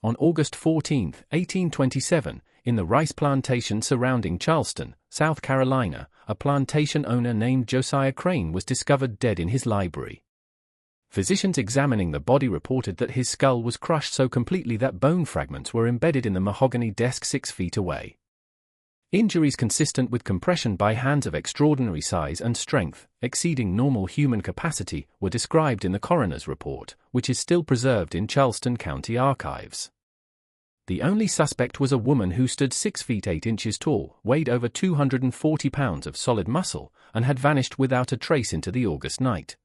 On August 14, 1827, in the rice plantation surrounding Charleston, South Carolina, a plantation owner named Josiah Crane was discovered dead in his library. Physicians examining the body reported that his skull was crushed so completely that bone fragments were embedded in the mahogany desk 6 feet away. Injuries consistent with compression by hands of extraordinary size and strength, exceeding normal human capacity, were described in the coroner's report, which is still preserved in Charleston County archives. The only suspect was a woman who stood 6 feet 8 inches tall, weighed over 240 pounds of solid muscle, and had vanished without a trace into the August night.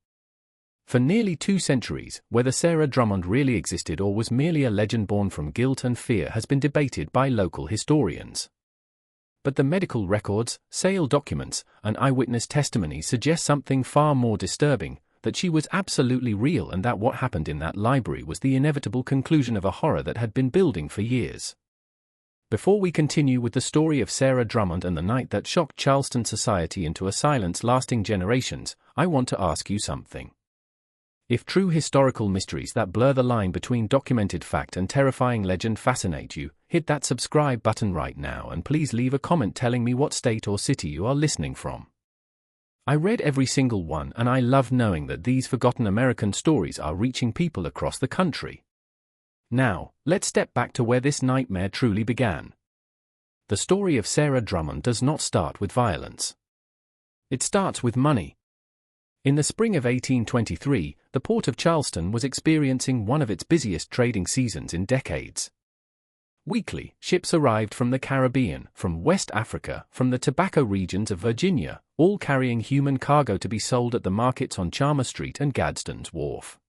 For nearly 2 centuries, whether Sarah Drummond really existed or was merely a legend born from guilt and fear has been debated by local historians. But the medical records, sale documents, and eyewitness testimony suggest something far more disturbing, that she was absolutely real and that what happened in that library was the inevitable conclusion of a horror that had been building for years. Before we continue with the story of Sarah Drummond and the night that shocked Charleston society into a silence lasting generations, I want to ask you something. If true historical mysteries that blur the line between documented fact and terrifying legend fascinate you, hit that subscribe button right now and please leave a comment telling me what state or city you are listening from. I read every single one and I love knowing that these forgotten American stories are reaching people across the country. Now, let's step back to where this nightmare truly began. The story of Sarah Drummond does not start with violence. It starts with money. In the spring of 1823, the port of Charleston was experiencing one of its busiest trading seasons in decades. Weekly, ships arrived from the Caribbean, from West Africa, from the tobacco regions of Virginia, all carrying human cargo to be sold at the markets on Chalmers Street and Gadsden's Wharf.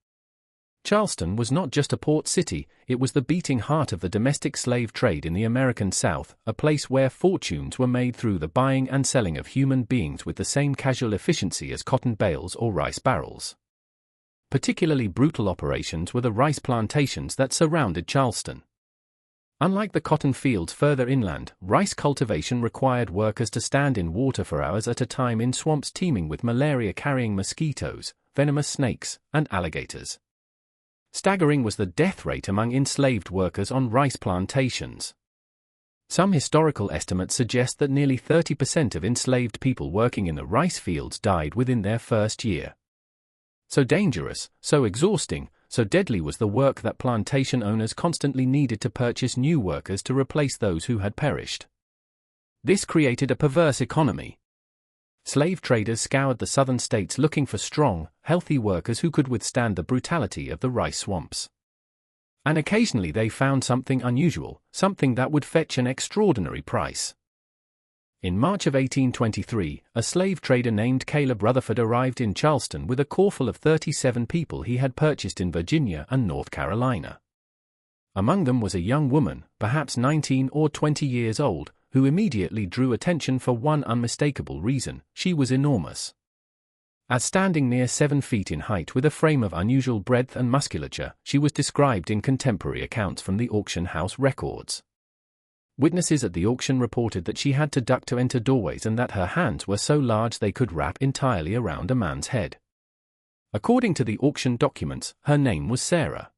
Charleston was not just a port city, it was the beating heart of the domestic slave trade in the American South, a place where fortunes were made through the buying and selling of human beings with the same casual efficiency as cotton bales or rice barrels. Particularly brutal operations were the rice plantations that surrounded Charleston. Unlike the cotton fields further inland, rice cultivation required workers to stand in water for hours at a time in swamps teeming with malaria-carrying mosquitoes, venomous snakes, and alligators. Staggering was the death rate among enslaved workers on rice plantations. Some historical estimates suggest that nearly 30% of enslaved people working in the rice fields died within their first year. So dangerous, so exhausting, so deadly was the work that plantation owners constantly needed to purchase new workers to replace those who had perished. This created a perverse economy. Slave traders scoured the southern states looking for strong, healthy workers who could withstand the brutality of the rice swamps. And occasionally they found something unusual, something that would fetch an extraordinary price. In March of 1823, a slave trader named Caleb Rutherford arrived in Charleston with a corful of 37 people he had purchased in Virginia and North Carolina. Among them was a young woman, perhaps 19 or 20 years old, who immediately drew attention for one unmistakable reason: she was enormous. As standing near 7 feet in height with a frame of unusual breadth and musculature, she was described in contemporary accounts from the auction house records. Witnesses at the auction reported that she had to duck to enter doorways and that her hands were so large they could wrap entirely around a man's head. According to the auction documents, her name was Sarah.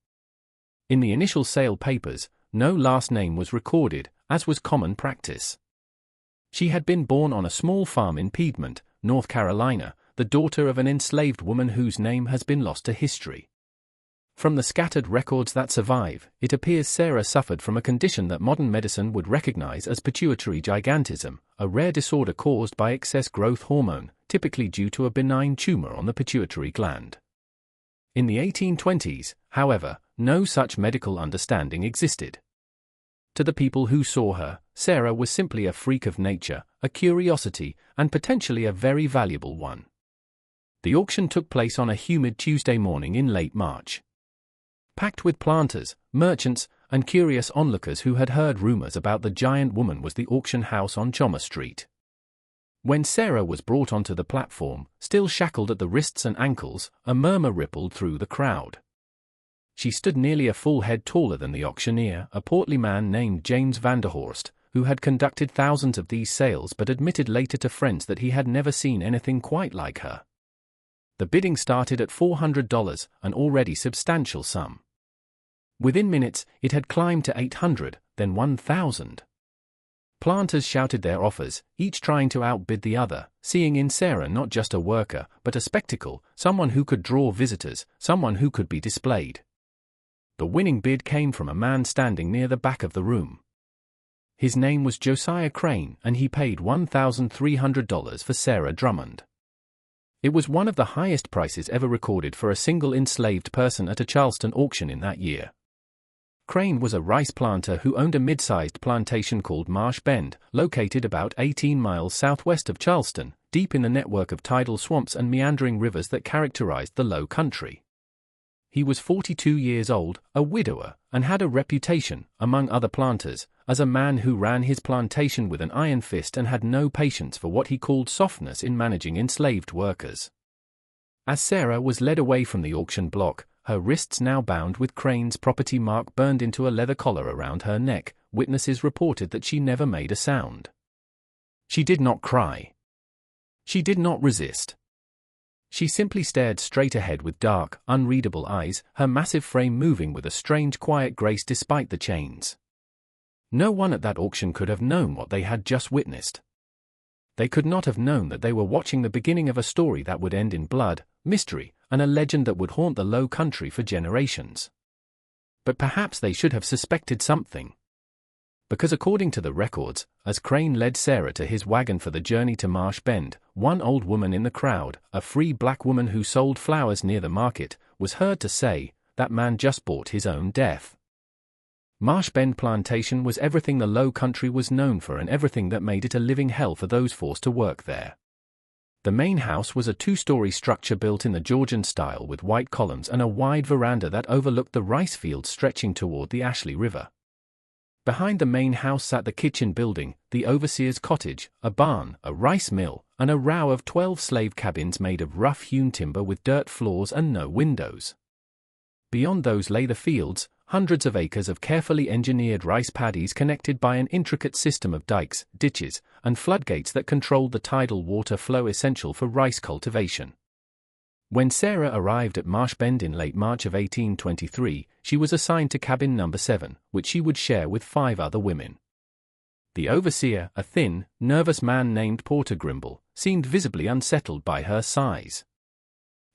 In the initial sale papers, no last name was recorded, as was common practice. She had been born on a small farm in Piedmont, North Carolina, the daughter of an enslaved woman whose name has been lost to history. From the scattered records that survive, it appears Sarah suffered from a condition that modern medicine would recognize as pituitary gigantism, a rare disorder caused by excess growth hormone, typically due to a benign tumor on the pituitary gland. In the 1820s, however, no such medical understanding existed. To the people who saw her, Sarah was simply a freak of nature, a curiosity, and potentially a very valuable one. The auction took place on a humid Tuesday morning in late March. Packed with planters, merchants, and curious onlookers who had heard rumors about the giant woman was the auction house on Chalmers Street. When Sarah was brought onto the platform, still shackled at the wrists and ankles, a murmur rippled through the crowd. She stood nearly a full head taller than the auctioneer, a portly man named James Vanderhorst, who had conducted thousands of these sales but admitted later to friends that he had never seen anything quite like her. The bidding started at $400, an already substantial sum. Within minutes, it had climbed to 800, then 1,000. Planters shouted their offers, each trying to outbid the other, seeing in Sarah not just a worker, but a spectacle, someone who could draw visitors, someone who could be displayed. The winning bid came from a man standing near the back of the room. His name was Josiah Crane, and he paid $1,300 for Sarah Drummond. It was one of the highest prices ever recorded for a single enslaved person at a Charleston auction in that year. Crane was a rice planter who owned a mid-sized plantation called Marsh Bend, located about 18 miles southwest of Charleston, deep in the network of tidal swamps and meandering rivers that characterized the low country. He was 42 years old, a widower, and had a reputation, among other planters, as a man who ran his plantation with an iron fist and had no patience for what he called softness in managing enslaved workers. As Sarah was led away from the auction block, her wrists now bound with Crane's property mark burned into a leather collar around her neck, witnesses reported that she never made a sound. She did not cry. She did not resist. She simply stared straight ahead with dark, unreadable eyes, her massive frame moving with a strange quiet grace despite the chains. No one at that auction could have known what they had just witnessed. They could not have known that they were watching the beginning of a story that would end in blood, mystery, and a legend that would haunt the low country for generations. But perhaps they should have suspected something. Because according to the records, as Crane led Sarah to his wagon for the journey to Marsh Bend, one old woman in the crowd, a free black woman who sold flowers near the market, was heard to say, "That man just bought his own death." Marsh Bend Plantation was everything the low country was known for and everything that made it a living hell for those forced to work there. The main house was a two-story structure built in the Georgian style with white columns and a wide veranda that overlooked the rice fields stretching toward the Ashley River. Behind the main house sat the kitchen building, the overseer's cottage, a barn, a rice mill, and a row of 12 slave cabins made of rough-hewn timber with dirt floors and no windows. Beyond those lay the fields, hundreds of acres of carefully engineered rice paddies connected by an intricate system of dikes, ditches, and floodgates that controlled the tidal water flow essential for rice cultivation. When Sarah arrived at Marsh Bend in late March of 1823, she was assigned to cabin number 7, which she would share with 5 other women. The overseer, a thin, nervous man named Porter Grimble, seemed visibly unsettled by her size.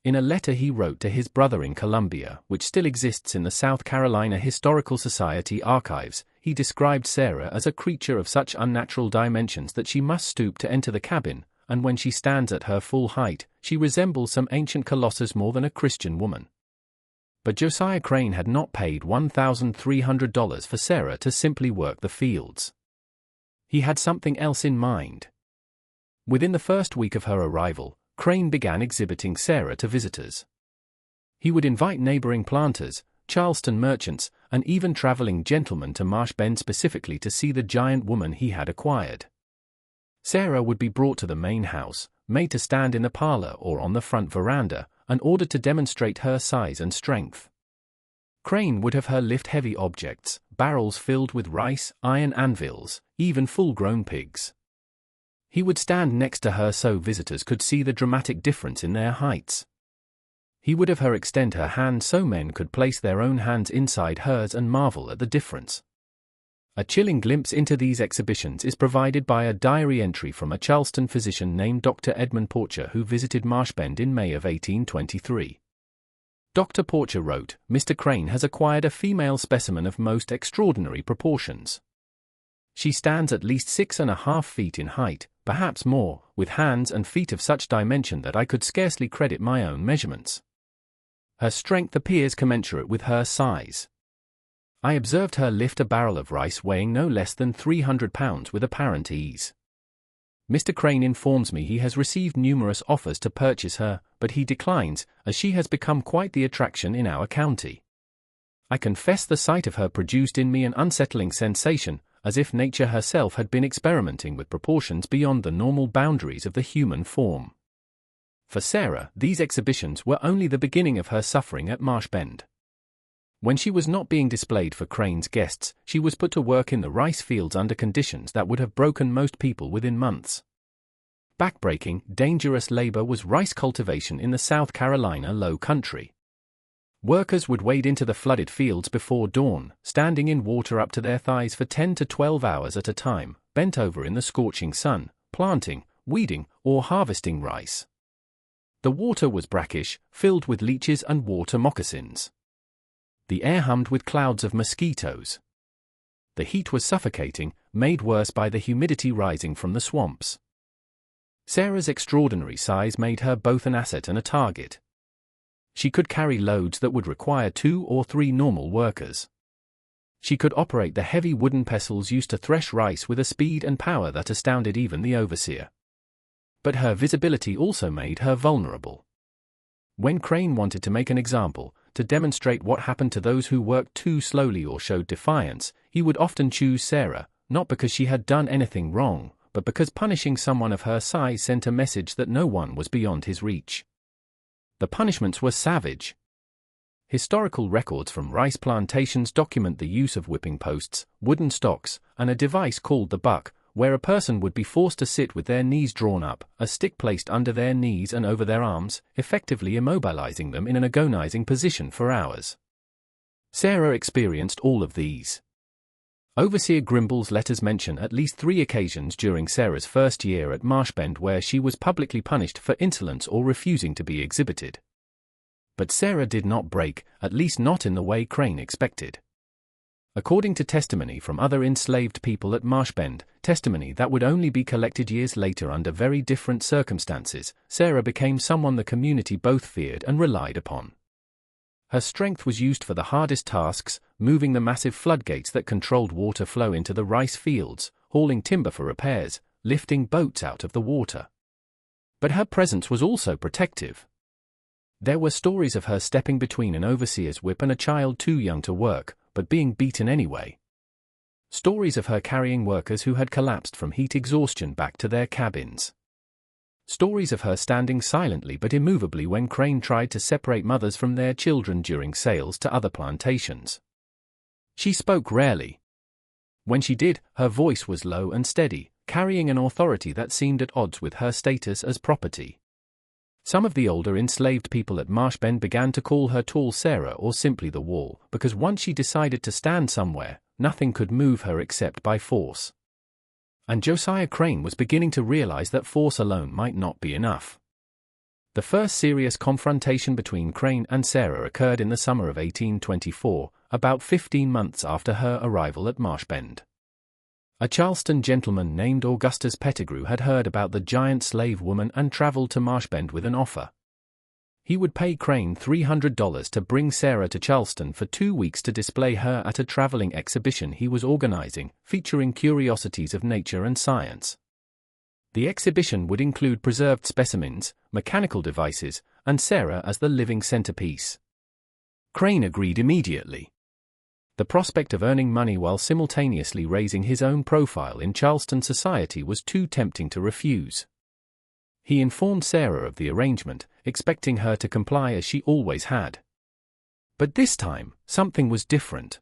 In a letter he wrote to his brother in Columbia, which still exists in the South Carolina Historical Society archives, he described Sarah as a creature of such unnatural dimensions that she must stoop to enter the cabin, and when she stands at her full height, she resembles some ancient colossus more than a Christian woman. But Josiah Crane had not paid $1,300 for Sarah to simply work the fields. He had something else in mind. Within the first week of her arrival, Crane began exhibiting Sarah to visitors. He would invite neighboring planters, Charleston merchants, and even traveling gentlemen to Marsh Bend specifically to see the giant woman he had acquired. Sarah would be brought to the main house, made to stand in the parlor or on the front veranda, and ordered to demonstrate her size and strength. Crane would have her lift heavy objects, barrels filled with rice, iron anvils, even full-grown pigs. He would stand next to her so visitors could see the dramatic difference in their heights. He would have her extend her hand so men could place their own hands inside hers and marvel at the difference. A chilling glimpse into these exhibitions is provided by a diary entry from a Charleston physician named Dr. Edmund Porcher who visited Marsh Bend in May of 1823. Dr. Porcher wrote, "Mr. Crane has acquired a female specimen of most extraordinary proportions. She stands at least 6.5 feet in height, perhaps more, with hands and feet of such dimension that I could scarcely credit my own measurements. Her strength appears commensurate with her size. I observed her lift a barrel of rice weighing no less than 300 pounds with apparent ease. Mr. Crane informs me he has received numerous offers to purchase her, but he declines, as she has become quite the attraction in our county. I confess the sight of her produced in me an unsettling sensation, as if nature herself had been experimenting with proportions beyond the normal boundaries of the human form." For Sarah, these exhibitions were only the beginning of her suffering at Marsh Bend. When she was not being displayed for Crane's guests, she was put to work in the rice fields under conditions that would have broken most people within months. Backbreaking, dangerous labor was rice cultivation in the South Carolina low country. Workers would wade into the flooded fields before dawn, standing in water up to their thighs for 10 to 12 hours at a time, bent over in the scorching sun, planting, weeding, or harvesting rice. The water was brackish, filled with leeches and water moccasins. The air hummed with clouds of mosquitoes. The heat was suffocating, made worse by the humidity rising from the swamps. Sarah's extraordinary size made her both an asset and a target. She could carry loads that would require 2 or 3 normal workers. She could operate the heavy wooden pestles used to thresh rice with a speed and power that astounded even the overseer. But her visibility also made her vulnerable. When Crane wanted to make an example, to demonstrate what happened to those who worked too slowly or showed defiance, he would often choose Sarah, not because she had done anything wrong, but because punishing someone of her size sent a message that no one was beyond his reach. The punishments were savage. Historical records from rice plantations document the use of whipping posts, wooden stocks, and a device called the buck, where a person would be forced to sit with their knees drawn up, a stick placed under their knees and over their arms, effectively immobilizing them in an agonizing position for hours. Sarah experienced all of these. Overseer Grimble's letters mention at least 3 occasions during Sarah's first year at Marshbend where she was publicly punished for insolence or refusing to be exhibited. But Sarah did not break, at least not in the way Crane expected. According to testimony from other enslaved people at Marshbend, testimony that would only be collected years later under very different circumstances, Sarah became someone the community both feared and relied upon. Her strength was used for the hardest tasks, moving the massive floodgates that controlled water flow into the rice fields, hauling timber for repairs, lifting boats out of the water. But her presence was also protective. There were stories of her stepping between an overseer's whip and a child too young to work, but being beaten anyway. Stories of her carrying workers who had collapsed from heat exhaustion back to their cabins. Stories of her standing silently but immovably when Crane tried to separate mothers from their children during sales to other plantations. She spoke rarely. When she did, her voice was low and steady, carrying an authority that seemed at odds with her status as property. Some of the older enslaved people at Marshbend began to call her Tall Sarah or simply the Wall, because once she decided to stand somewhere, nothing could move her except by force. And Josiah Crane was beginning to realize that force alone might not be enough. The first serious confrontation between Crane and Sarah occurred in the summer of 1824, about 15 months after her arrival at Marshbend. A Charleston gentleman named Augustus Pettigrew had heard about the giant slave woman and traveled to Marshbend with an offer. He would pay Crane $300 to bring Sarah to Charleston for 2 weeks to display her at a traveling exhibition he was organizing, featuring curiosities of nature and science. The exhibition would include preserved specimens, mechanical devices, and Sarah as the living centerpiece. Crane agreed immediately. The prospect of earning money while simultaneously raising his own profile in Charleston society was too tempting to refuse. He informed Sarah of the arrangement, expecting her to comply as she always had. But this time, something was different.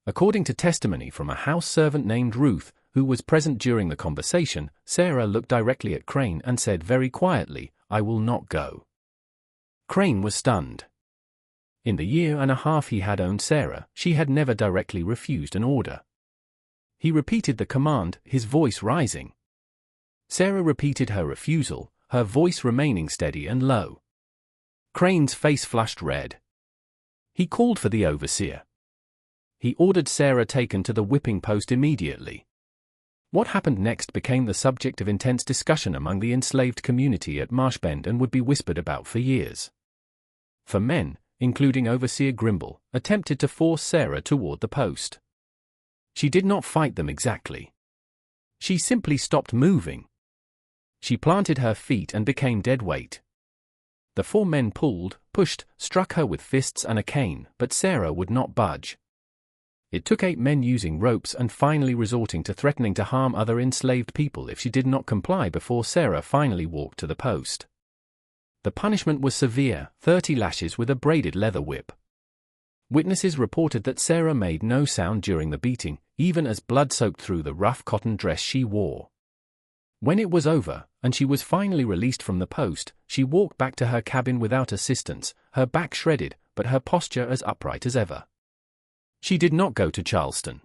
According to testimony from a house servant named Ruth, who was present during the conversation, Sarah looked directly at Crane and said very quietly, "I will not go." Crane was stunned. In the year and a half he had owned Sarah, she had never directly refused an order. He repeated the command, his voice rising. Sarah repeated her refusal, her voice remaining steady and low. Crane's face flushed red. He called for the overseer. He ordered Sarah taken to the whipping post immediately. What happened next became the subject of intense discussion among the enslaved community at Marshbend and would be whispered about for years. For men, including Overseer Grimble, attempted to force Sarah toward the post. She did not fight them exactly. She simply stopped moving. She planted her feet and became dead weight. The 4 men pulled, pushed, struck her with fists and a cane, but Sarah would not budge. It took 8 men using ropes and finally resorting to threatening to harm other enslaved people if she did not comply before Sarah finally walked to the post. The punishment was severe, 30 lashes with a braided leather whip. Witnesses reported that Sarah made no sound during the beating, even as blood soaked through the rough cotton dress she wore. When it was over, and she was finally released from the post, she walked back to her cabin without assistance, her back shredded, but her posture as upright as ever. She did not go to Charleston.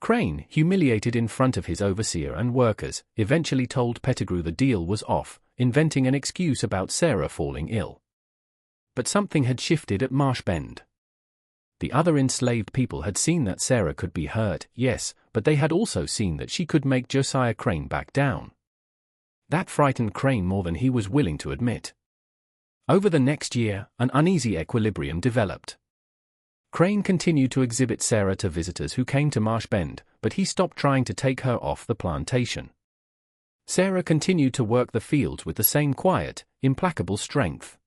Crane, humiliated in front of his overseer and workers, eventually told Pettigrew the deal was off, inventing an excuse about Sarah falling ill. But something had shifted at Marsh Bend. The other enslaved people had seen that Sarah could be hurt, yes, but they had also seen that she could make Josiah Crane back down. That frightened Crane more than he was willing to admit. Over the next year, an uneasy equilibrium developed. Crane continued to exhibit Sarah to visitors who came to Marsh Bend, but he stopped trying to take her off the plantation. Sarah continued to work the fields with the same quiet, implacable strength.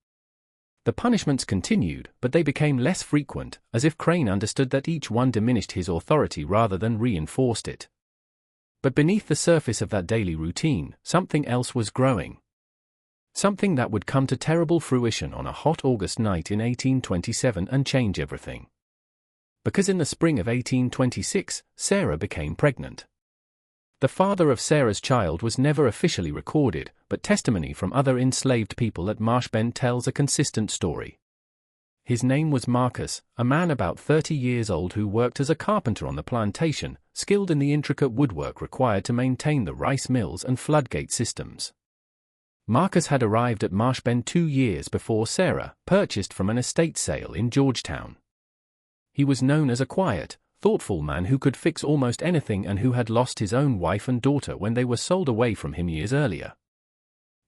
The punishments continued, but they became less frequent, as if Crane understood that each one diminished his authority rather than reinforced it. But beneath the surface of that daily routine, something else was growing. Something that would come to terrible fruition on a hot August night in 1827 and change everything. Because in the spring of 1826, Sarah became pregnant. The father of Sarah's child was never officially recorded, but testimony from other enslaved people at Marsh Bend tells a consistent story. His name was Marcus, a man about 30 years old who worked as a carpenter on the plantation, skilled in the intricate woodwork required to maintain the rice mills and floodgate systems. Marcus had arrived at Marsh Bend 2 years before Sarah, purchased from an estate sale in Georgetown. He was known as a quiet, thoughtful man who could fix almost anything and who had lost his own wife and daughter when they were sold away from him years earlier.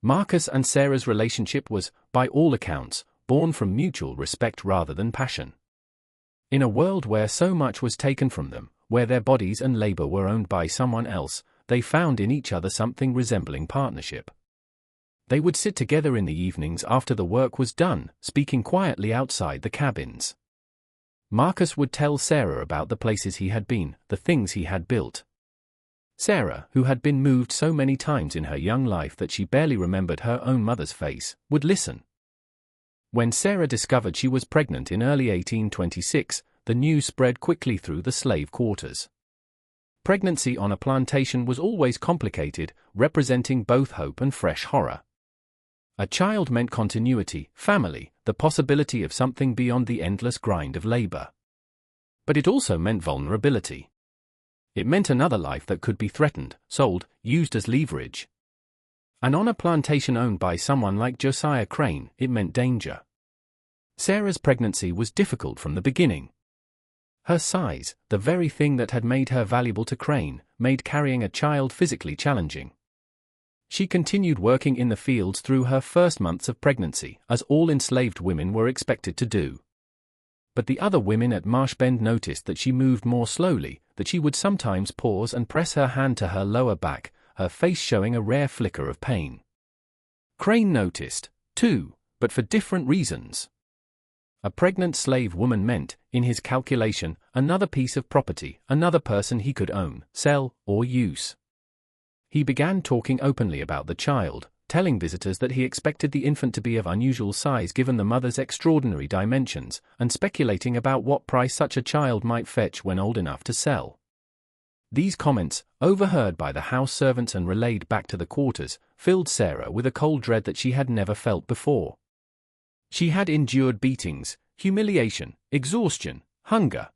Marcus and Sarah's relationship was, by all accounts, born from mutual respect rather than passion. In a world where so much was taken from them, where their bodies and labor were owned by someone else, they found in each other something resembling partnership. They would sit together in the evenings after the work was done, speaking quietly outside the cabins. Marcus would tell Sarah about the places he had been, the things he had built. Sarah, who had been moved so many times in her young life that she barely remembered her own mother's face, would listen. When Sarah discovered she was pregnant in early 1826, the news spread quickly through the slave quarters. Pregnancy on a plantation was always complicated, representing both hope and fresh horror. A child meant continuity, family, the possibility of something beyond the endless grind of labor. But it also meant vulnerability. It meant another life that could be threatened, sold, used as leverage. And on a plantation owned by someone like Josiah Crane, it meant danger. Sarah's pregnancy was difficult from the beginning. Her size, the very thing that had made her valuable to Crane, made carrying a child physically challenging. She continued working in the fields through her first months of pregnancy, as all enslaved women were expected to do. But the other women at Marsh Bend noticed that she moved more slowly, that she would sometimes pause and press her hand to her lower back, her face showing a rare flicker of pain. Crane noticed, too, but for different reasons. A pregnant slave woman meant, in his calculation, another piece of property, another person he could own, sell, or use. He began talking openly about the child, telling visitors that he expected the infant to be of unusual size given the mother's extraordinary dimensions, and speculating about what price such a child might fetch when old enough to sell. These comments, overheard by the house servants and relayed back to the quarters, filled Sarah with a cold dread that she had never felt before. She had endured beatings, humiliation, exhaustion, hunger.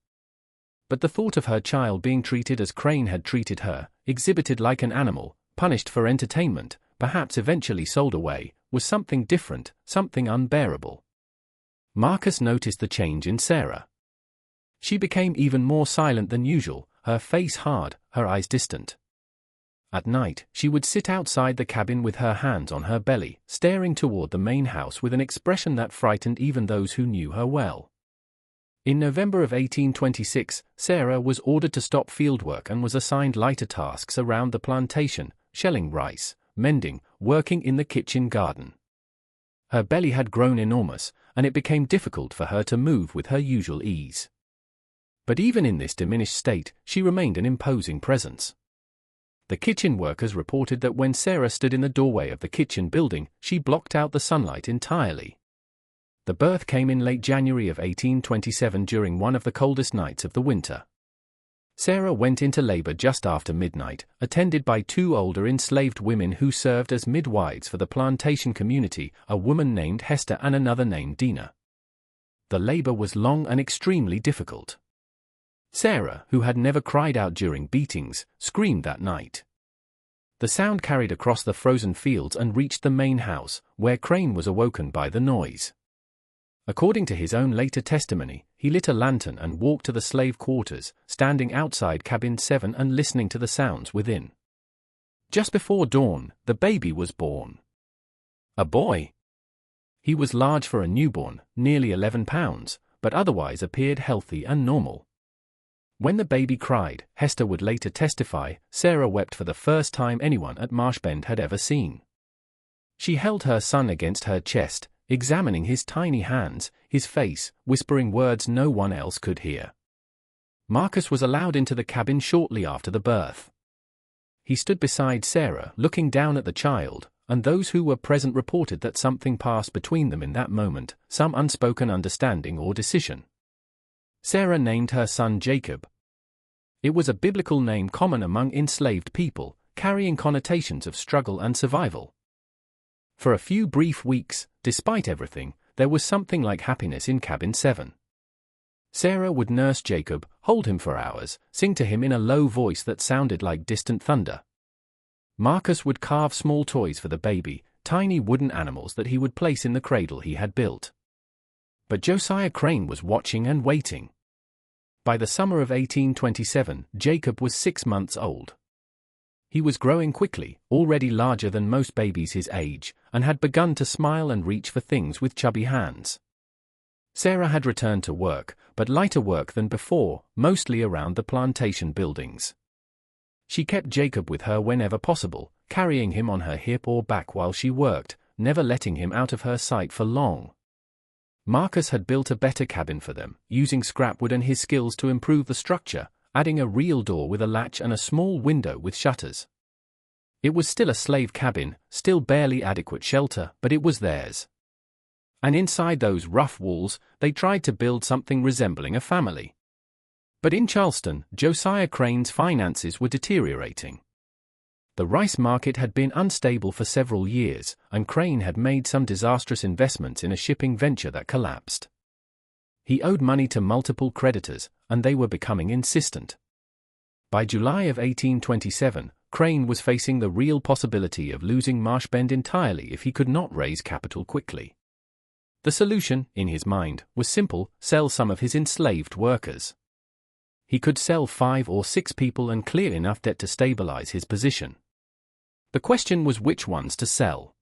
But the thought of her child being treated as Crane had treated her, exhibited like an animal, punished for entertainment, perhaps eventually sold away, was something different, something unbearable. Marcus noticed the change in Sarah. She became even more silent than usual, her face hard, her eyes distant. At night, she would sit outside the cabin with her hands on her belly, staring toward the main house with an expression that frightened even those who knew her well. In November of 1826, Sarah was ordered to stop fieldwork and was assigned lighter tasks around the plantation, shelling rice, mending, working in the kitchen garden. Her belly had grown enormous, and it became difficult for her to move with her usual ease. But even in this diminished state, she remained an imposing presence. The kitchen workers reported that when Sarah stood in the doorway of the kitchen building, she blocked out the sunlight entirely. The birth came in late January of 1827 during one of the coldest nights of the winter. Sarah went into labor just after midnight, attended by 2 older enslaved women who served as midwives for the plantation community, a woman named Hester and another named Dina. The labor was long and extremely difficult. Sarah, who had never cried out during beatings, screamed that night. The sound carried across the frozen fields and reached the main house, where Crane was awoken by the noise. According to his own later testimony, he lit a lantern and walked to the slave quarters, standing outside cabin 7 and listening to the sounds within. Just before dawn, the baby was born. A boy. He was large for a newborn, nearly 11 pounds, but otherwise appeared healthy and normal. When the baby cried, Hester would later testify, Sarah wept for the first time anyone at Marshbend had ever seen. She held her son against her chest, examining his tiny hands, his face, whispering words no one else could hear. Marcus was allowed into the cabin shortly after the birth. He stood beside Sarah, looking down at the child, and those who were present reported that something passed between them in that moment, some unspoken understanding or decision. Sarah named her son Jacob. It was a biblical name common among enslaved people, carrying connotations of struggle and survival. For a few brief weeks, despite everything, there was something like happiness in cabin 7. Sarah would nurse Jacob, hold him for hours, sing to him in a low voice that sounded like distant thunder. Marcus would carve small toys for the baby, tiny wooden animals that he would place in the cradle he had built. But Josiah Crane was watching and waiting. By the summer of 1827, Jacob was 6 months old. He was growing quickly, already larger than most babies his age, and had begun to smile and reach for things with chubby hands. Sarah had returned to work, but lighter work than before, mostly around the plantation buildings. She kept Jacob with her whenever possible, carrying him on her hip or back while she worked, never letting him out of her sight for long. Marcus had built a better cabin for them, using scrap wood and his skills to improve the structure, adding a real door with a latch and a small window with shutters. It was still a slave cabin, still barely adequate shelter, but it was theirs. And inside those rough walls, they tried to build something resembling a family. But in Charleston, Josiah Crane's finances were deteriorating. The rice market had been unstable for several years, and Crane had made some disastrous investments in a shipping venture that collapsed. He owed money to multiple creditors, and they were becoming insistent. By July of 1827, Crane was facing the real possibility of losing Marshbend entirely if he could not raise capital quickly. The solution, in his mind, was simple: sell some of his enslaved workers. He could sell 5 or 6 people and clear enough debt to stabilize his position. The question was which ones to sell.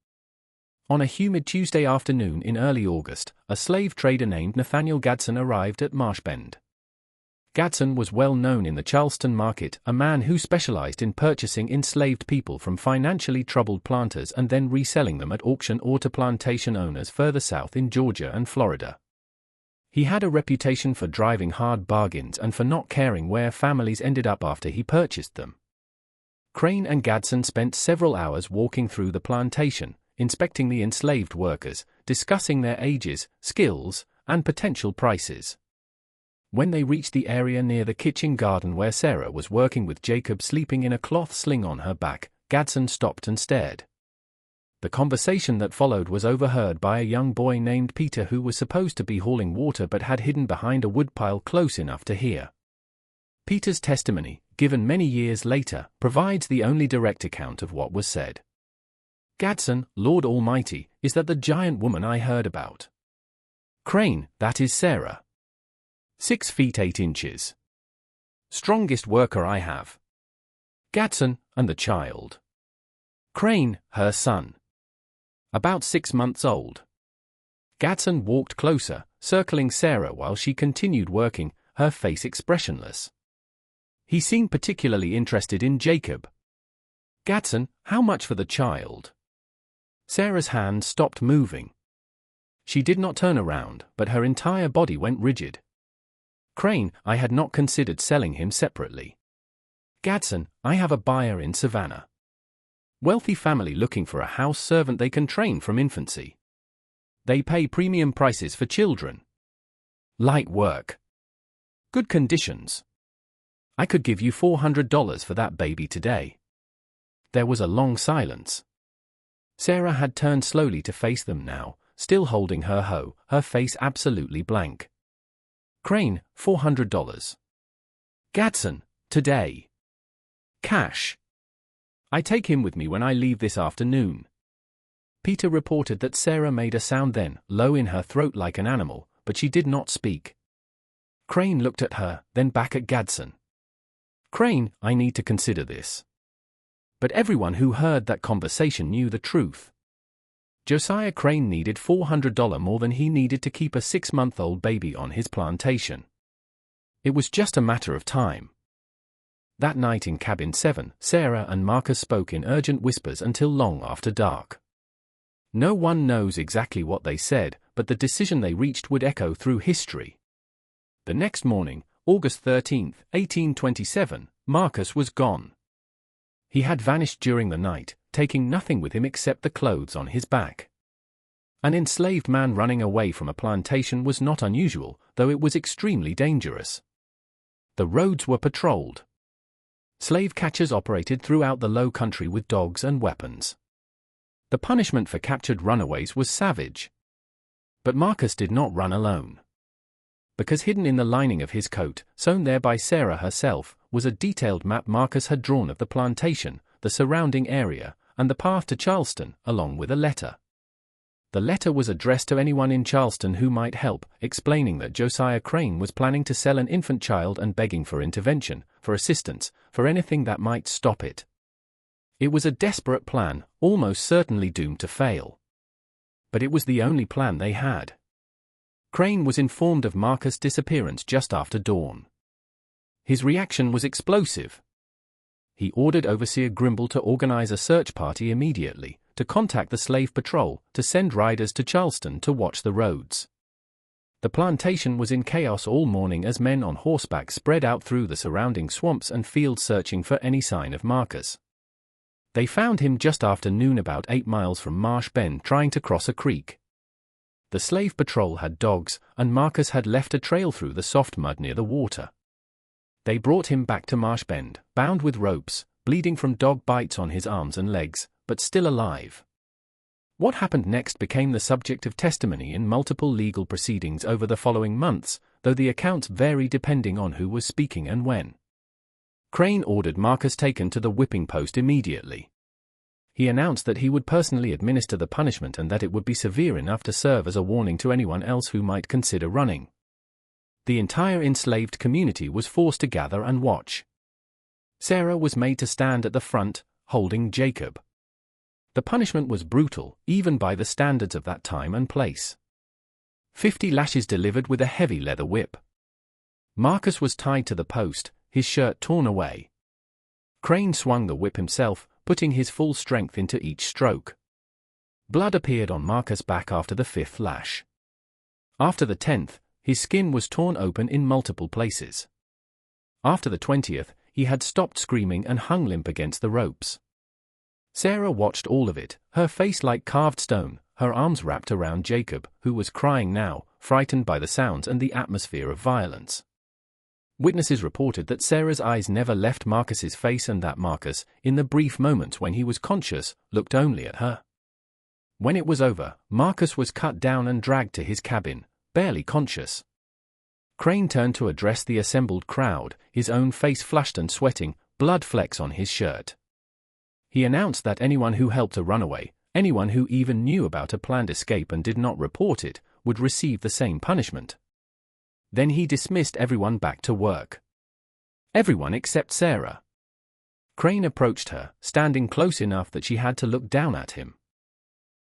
On a humid Tuesday afternoon in early August, a slave trader named Nathaniel Gadsden arrived at Marshbend. Gadsden was well known in the Charleston market, a man who specialized in purchasing enslaved people from financially troubled planters and then reselling them at auction or to plantation owners further south in Georgia and Florida. He had a reputation for driving hard bargains and for not caring where families ended up after he purchased them. Crane and Gadsden spent several hours walking through the plantation, inspecting the enslaved workers, discussing their ages, skills, and potential prices. When they reached the area near the kitchen garden where Sarah was working with Jacob sleeping in a cloth sling on her back, Gadsden stopped and stared. The conversation that followed was overheard by a young boy named Peter who was supposed to be hauling water but had hidden behind a woodpile close enough to hear. Peter's testimony, given many years later, provides the only direct account of what was said. Gadsden, Lord Almighty, is that the giant woman I heard about? Crane, that is Sarah. 6 feet 8 inches. Strongest worker I have. Gadsden, and the child. Crane, her son. About 6 months old. Gadsden walked closer, circling Sarah while she continued working, her face expressionless. He seemed particularly interested in Jacob. Gadsden, how much for the child? Sarah's hand stopped moving. She did not turn around, but her entire body went rigid. Crane, I had not considered selling him separately. Gadsden, I have a buyer in Savannah. Wealthy family looking for a house servant they can train from infancy. They pay premium prices for children. Light work. Good conditions. I could give you $400 for that baby today. There was a long silence. Sarah had turned slowly to face them now, still holding her hoe, her face absolutely blank. Crane, $400. Gadsden, today. Cash. I take him with me when I leave this afternoon. Peter reported that Sarah made a sound then, low in her throat like an animal, but she did not speak. Crane looked at her, then back at Gadsden. Crane, I need to consider this. But everyone who heard that conversation knew the truth. Josiah Crane needed $400 more than he needed to keep a 6-month-old baby on his plantation. It was just a matter of time. That night in Cabin 7, Sarah and Marcus spoke in urgent whispers until long after dark. No one knows exactly what they said, but the decision they reached would echo through history. The next morning, August 13, 1827, Marcus was gone. He had vanished during the night, taking nothing with him except the clothes on his back. An enslaved man running away from a plantation was not unusual, though it was extremely dangerous. The roads were patrolled. Slave catchers operated throughout the low country with dogs and weapons. The punishment for captured runaways was savage. But Marcus did not run alone. Because hidden in the lining of his coat, sewn there by Sarah herself, was a detailed map Marcus had drawn of the plantation, the surrounding area, and the path to Charleston, along with a letter. The letter was addressed to anyone in Charleston who might help, explaining that Josiah Crane was planning to sell an infant child and begging for intervention, for assistance, for anything that might stop it. It was a desperate plan, almost certainly doomed to fail. But it was the only plan they had. Crane was informed of Marcus' disappearance just after dawn. His reaction was explosive. He ordered Overseer Grimble to organize a search party immediately, to contact the slave patrol, to send riders to Charleston to watch the roads. The plantation was in chaos all morning as men on horseback spread out through the surrounding swamps and fields searching for any sign of Marcus. They found him just after noon about 8 miles from Marsh Bend trying to cross a creek. The slave patrol had dogs, and Marcus had left a trail through the soft mud near the water. They brought him back to Marsh Bend, bound with ropes, bleeding from dog bites on his arms and legs, but still alive. What happened next became the subject of testimony in multiple legal proceedings over the following months, though the accounts vary depending on who was speaking and when. Crane ordered Marcus taken to the whipping post immediately. He announced that he would personally administer the punishment and that it would be severe enough to serve as a warning to anyone else who might consider running. The entire enslaved community was forced to gather and watch. Sarah was made to stand at the front, holding Jacob. The punishment was brutal, even by the standards of that time and place. 50 lashes delivered with a heavy leather whip. Marcus was tied to the post, his shirt torn away. Crane swung the whip himself, putting his full strength into each stroke. Blood appeared on Marcus' back after the 5th lash. After the 10th, his skin was torn open in multiple places. After the 20th, he had stopped screaming and hung limp against the ropes. Sarah watched all of it, her face like carved stone, her arms wrapped around Jacob, who was crying now, frightened by the sounds and the atmosphere of violence. Witnesses reported that Sarah's eyes never left Marcus's face and that Marcus, in the brief moments when he was conscious, looked only at her. When it was over, Marcus was cut down and dragged to his cabin, barely conscious. Crane turned to address the assembled crowd, his own face flushed and sweating, blood flecks on his shirt. He announced that anyone who helped a runaway, anyone who even knew about a planned escape and did not report it, would receive the same punishment. Then he dismissed everyone back to work. Everyone except Sarah. Crane approached her, standing close enough that she had to look down at him.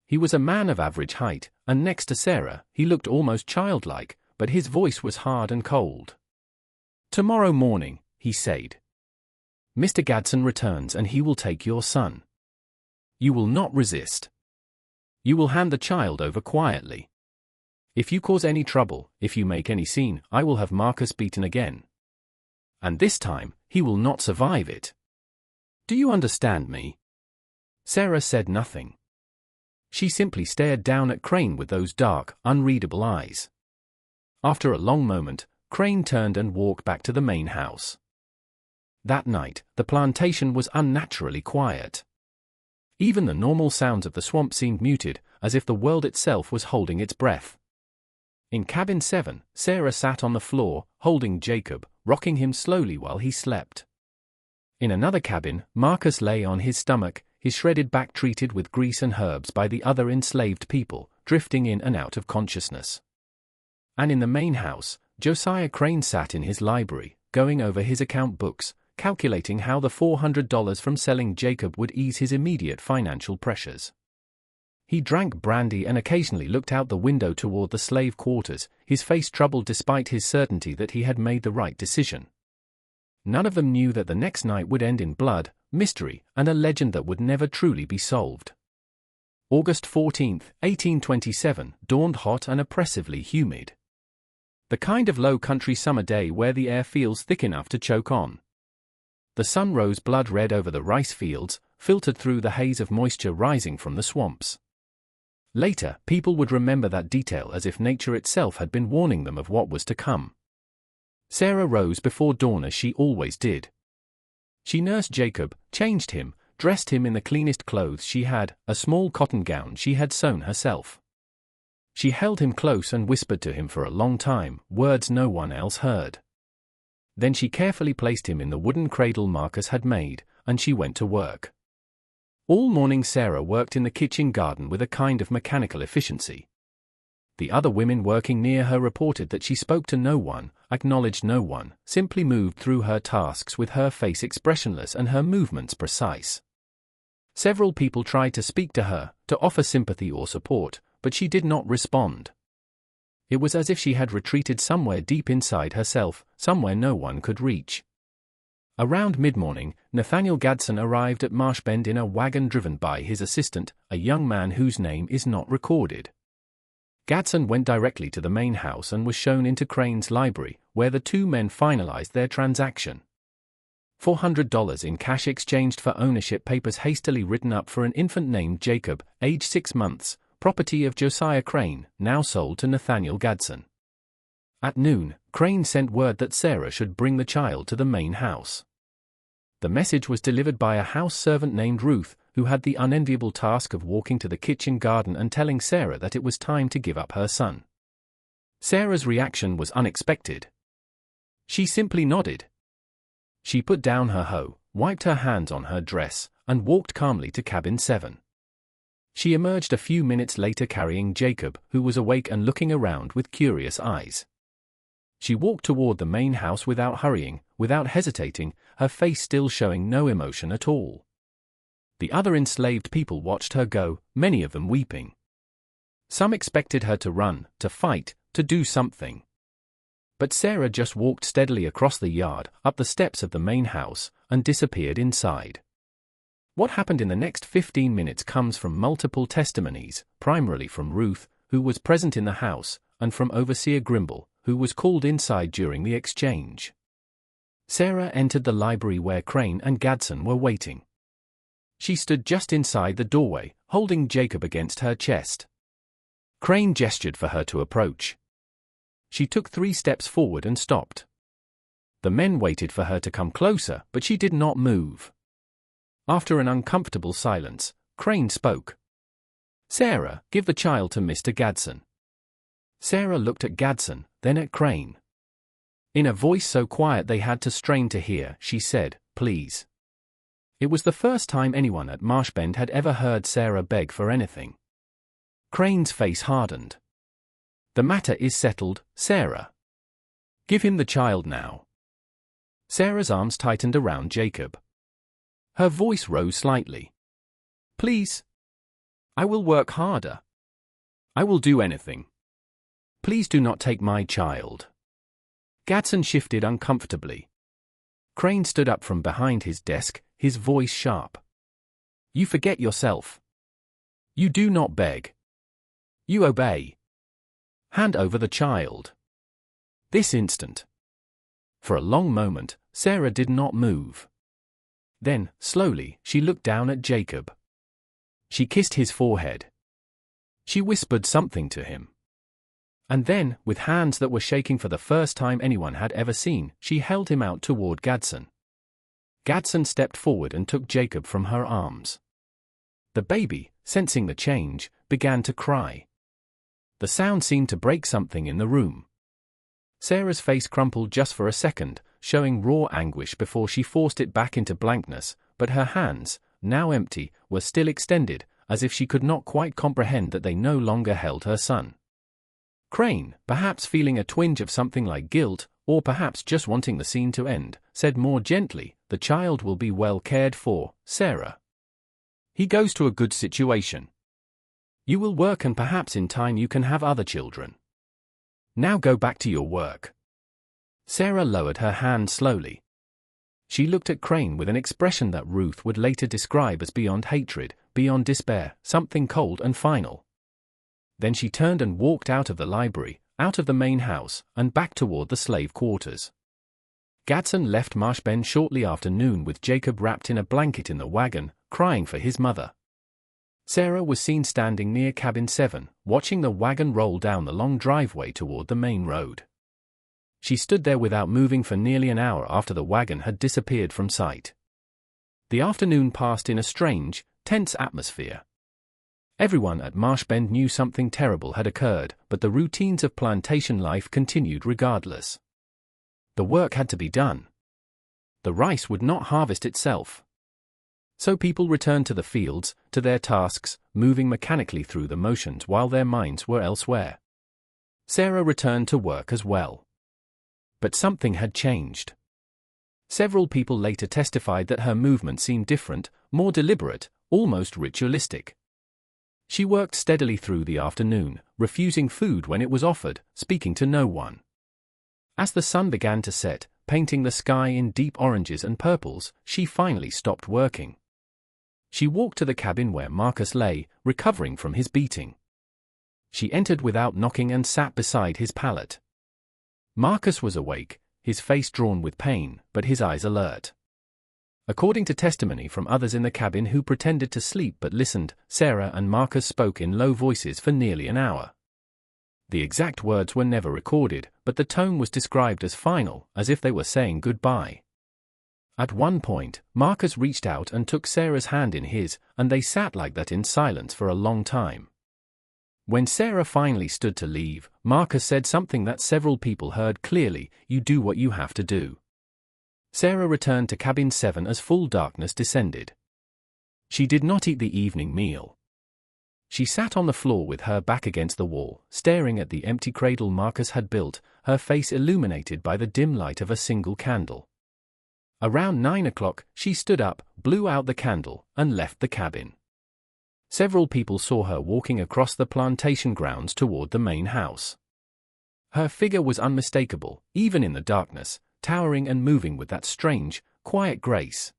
He was a man of average height, and next to Sarah, he looked almost childlike, but his voice was hard and cold. "Tomorrow morning," he said, "Mr. Gadsden returns and he will take your son. You will not resist. You will hand the child over quietly. If you cause any trouble, if you make any scene, I will have Marcus beaten again. And this time, he will not survive it. Do you understand me?" Sarah said nothing. She simply stared down at Crane with those dark, unreadable eyes. After a long moment, Crane turned and walked back to the main house. That night, the plantation was unnaturally quiet. Even the normal sounds of the swamp seemed muted, as if the world itself was holding its breath. In cabin 7, Sarah sat on the floor, holding Jacob, rocking him slowly while he slept. In another cabin, Marcus lay on his stomach, his shredded back treated with grease and herbs by the other enslaved people, drifting in and out of consciousness. And in the main house, Josiah Crane sat in his library, going over his account books, calculating how the $400 from selling Jacob would ease his immediate financial pressures. He drank brandy and occasionally looked out the window toward the slave quarters, his face troubled despite his certainty that he had made the right decision. None of them knew that the next night would end in blood, mystery, and a legend that would never truly be solved. August 14, 1827, dawned hot and oppressively humid. The kind of low-country summer day where the air feels thick enough to choke on. The sun rose blood-red over the rice fields, filtered through the haze of moisture rising from the swamps. Later, people would remember that detail as if nature itself had been warning them of what was to come. Sarah rose before dawn as she always did. She nursed Jacob, changed him, dressed him in the cleanest clothes she had, a small cotton gown she had sewn herself. She held him close and whispered to him for a long time, words no one else heard. Then she carefully placed him in the wooden cradle Marcus had made, and she went to work. All morning Sarah worked in the kitchen garden with a kind of mechanical efficiency. The other women working near her reported that she spoke to no one, acknowledged no one, simply moved through her tasks with her face expressionless and her movements precise. Several people tried to speak to her, to offer sympathy or support, but she did not respond. It was as if she had retreated somewhere deep inside herself, somewhere no one could reach. Around mid-morning, Nathaniel Gadsden arrived at Marshbend in a wagon driven by his assistant, a young man whose name is not recorded. Gadsden went directly to the main house and was shown into Crane's library, where the two men finalized their transaction. $400 in cash exchanged for ownership papers hastily written up for an infant named Jacob, age 6 months, property of Josiah Crane, now sold to Nathaniel Gadsden. At noon, Crane sent word that Sarah should bring the child to the main house. The message was delivered by a house servant named Ruth, who had the unenviable task of walking to the kitchen garden and telling Sarah that it was time to give up her son. Sarah's reaction was unexpected. She simply nodded. She put down her hoe, wiped her hands on her dress, and walked calmly to cabin 7. She emerged a few minutes later carrying Jacob, who was awake and looking around with curious eyes. She walked toward the main house without hurrying, without hesitating, her face still showing no emotion at all. The other enslaved people watched her go, many of them weeping. Some expected her to run, to fight, to do something. But Sarah just walked steadily across the yard, up the steps of the main house, and disappeared inside. What happened in the next 15 minutes comes from multiple testimonies, primarily from Ruth, who was present in the house, and from Overseer Grimble, who was called inside during the exchange. Sarah entered the library where Crane and Gadsden were waiting. She stood just inside the doorway, holding Jacob against her chest. Crane gestured for her to approach. She took 3 steps forward and stopped. The men waited for her to come closer, but she did not move. After an uncomfortable silence, Crane spoke. "Sarah, give the child to Mr. Gadsden." Sarah looked at Gadsden, then at Crane. In a voice so quiet they had to strain to hear, she said, "Please." It was the first time anyone at Marshbend had ever heard Sarah beg for anything. Crane's face hardened. "The matter is settled, Sarah. Give him the child now." Sarah's arms tightened around Jacob. Her voice rose slightly. "Please. I will work harder. I will do anything. Please do not take my child." Gadsden shifted uncomfortably. Crane stood up from behind his desk, his voice sharp. "You forget yourself. You do not beg. You obey. Hand over the child. This instant." For a long moment, Sarah did not move. Then, slowly, she looked down at Jacob. She kissed his forehead. She whispered something to him. And then, with hands that were shaking for the first time anyone had ever seen, she held him out toward Gadsden. Gadsden stepped forward and took Jacob from her arms. The baby, sensing the change, began to cry. The sound seemed to break something in the room. Sarah's face crumpled just for a second, showing raw anguish before she forced it back into blankness, but her hands, now empty, were still extended, as if she could not quite comprehend that they no longer held her son. Crane, perhaps feeling a twinge of something like guilt, or perhaps just wanting the scene to end, said more gently, "The child will be well cared for, Sarah. He goes to a good situation. You will work and perhaps in time you can have other children. Now go back to your work." Sarah lowered her hand slowly. She looked at Crane with an expression that Ruth would later describe as beyond hatred, beyond despair, something cold and final. Then she turned and walked out of the library, out of the main house, and back toward the slave quarters. Gadsden left Marshbend shortly after noon with Jacob wrapped in a blanket in the wagon, crying for his mother. Sarah was seen standing near cabin 7, watching the wagon roll down the long driveway toward the main road. She stood there without moving for nearly an hour after the wagon had disappeared from sight. The afternoon passed in a strange, tense atmosphere. Everyone at Marshbend knew something terrible had occurred, but the routines of plantation life continued regardless. The work had to be done. The rice would not harvest itself. So people returned to the fields, to their tasks, moving mechanically through the motions while their minds were elsewhere. Sarah returned to work as well. But something had changed. Several people later testified that her movement seemed different, more deliberate, almost ritualistic. She worked steadily through the afternoon, refusing food when it was offered, speaking to no one. As the sun began to set, painting the sky in deep oranges and purples, she finally stopped working. She walked to the cabin where Marcus lay, recovering from his beating. She entered without knocking and sat beside his pallet. Marcus was awake, his face drawn with pain, but his eyes alert. According to testimony from others in the cabin who pretended to sleep but listened, Sarah and Marcus spoke in low voices for nearly an hour. The exact words were never recorded, but the tone was described as final, as if they were saying goodbye. At one point, Marcus reached out and took Sarah's hand in his, and they sat like that in silence for a long time. When Sarah finally stood to leave, Marcus said something that several people heard clearly: "You do what you have to do." Sarah returned to cabin 7 as full darkness descended. She did not eat the evening meal. She sat on the floor with her back against the wall, staring at the empty cradle Marcus had built, her face illuminated by the dim light of a single candle. Around 9 o'clock, she stood up, blew out the candle, and left the cabin. Several people saw her walking across the plantation grounds toward the main house. Her figure was unmistakable, even in the darkness, towering and moving with that strange, quiet grace.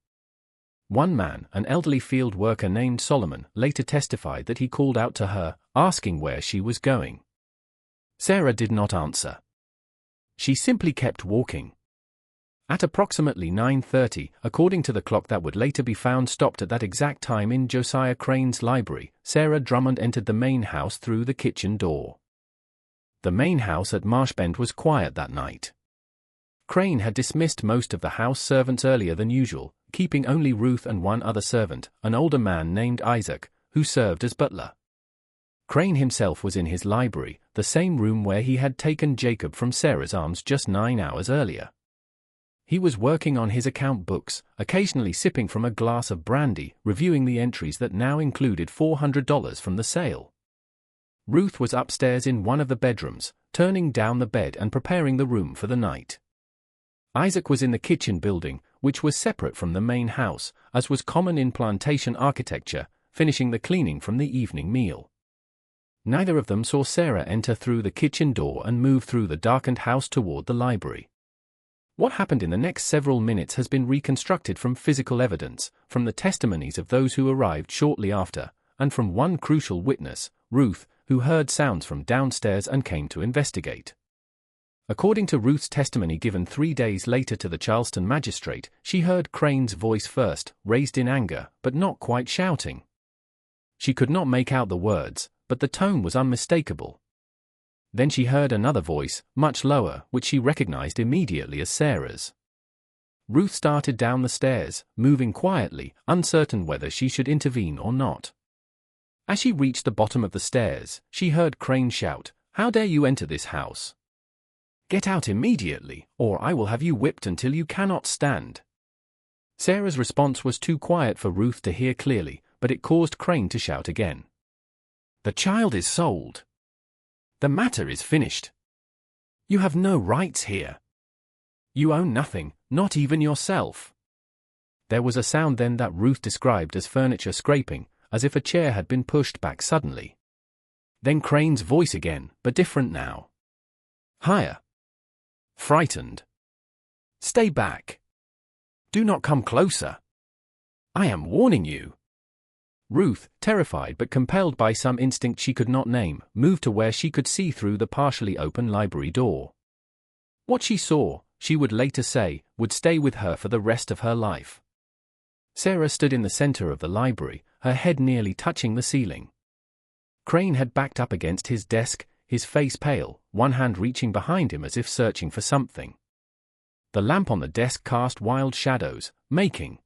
One man, an elderly field worker named Solomon, later testified that he called out to her, asking where she was going. Sarah did not answer. She simply kept walking. At approximately 9:30, according to the clock that would later be found stopped at that exact time in Josiah Crane's library, Sarah Drummond entered the main house through the kitchen door. The main house at Marshbend was quiet that night. Crane had dismissed most of the house servants earlier than usual, keeping only Ruth and one other servant, an older man named Isaac, who served as butler. Crane himself was in his library, the same room where he had taken Jacob from Sarah's arms just 9 hours earlier. He was working on his account books, occasionally sipping from a glass of brandy, reviewing the entries that now included $400 from the sale. Ruth was upstairs in one of the bedrooms, turning down the bed and preparing the room for the night. Isaac was in the kitchen building, which was separate from the main house, as was common in plantation architecture, finishing the cleaning from the evening meal. Neither of them saw Sarah enter through the kitchen door and move through the darkened house toward the library. What happened in the next several minutes has been reconstructed from physical evidence, from the testimonies of those who arrived shortly after, and from one crucial witness, Ruth, who heard sounds from downstairs and came to investigate. According to Ruth's testimony given 3 days later to the Charleston magistrate, she heard Crane's voice first, raised in anger, but not quite shouting. She could not make out the words, but the tone was unmistakable. Then she heard another voice, much lower, which she recognized immediately as Sarah's. Ruth started down the stairs, moving quietly, uncertain whether she should intervene or not. As she reached the bottom of the stairs, she heard Crane shout, "How dare you enter this house? Get out immediately, or I will have you whipped until you cannot stand." Sarah's response was too quiet for Ruth to hear clearly, but it caused Crane to shout again. "The child is sold. The matter is finished. You have no rights here. You own nothing, not even yourself." There was a sound then that Ruth described as furniture scraping, as if a chair had been pushed back suddenly. Then Crane's voice again, but different now. "Higher. Frightened. Stay back. Do not come closer. I am warning you." Ruth, terrified but compelled by some instinct she could not name, moved to where she could see through the partially open library door. What she saw, she would later say, would stay with her for the rest of her life. Sarah stood in the center of the library, her head nearly touching the ceiling. Crane had backed up against his desk, his face pale, one hand reaching behind him as if searching for something. The lamp on the desk cast wild shadows, making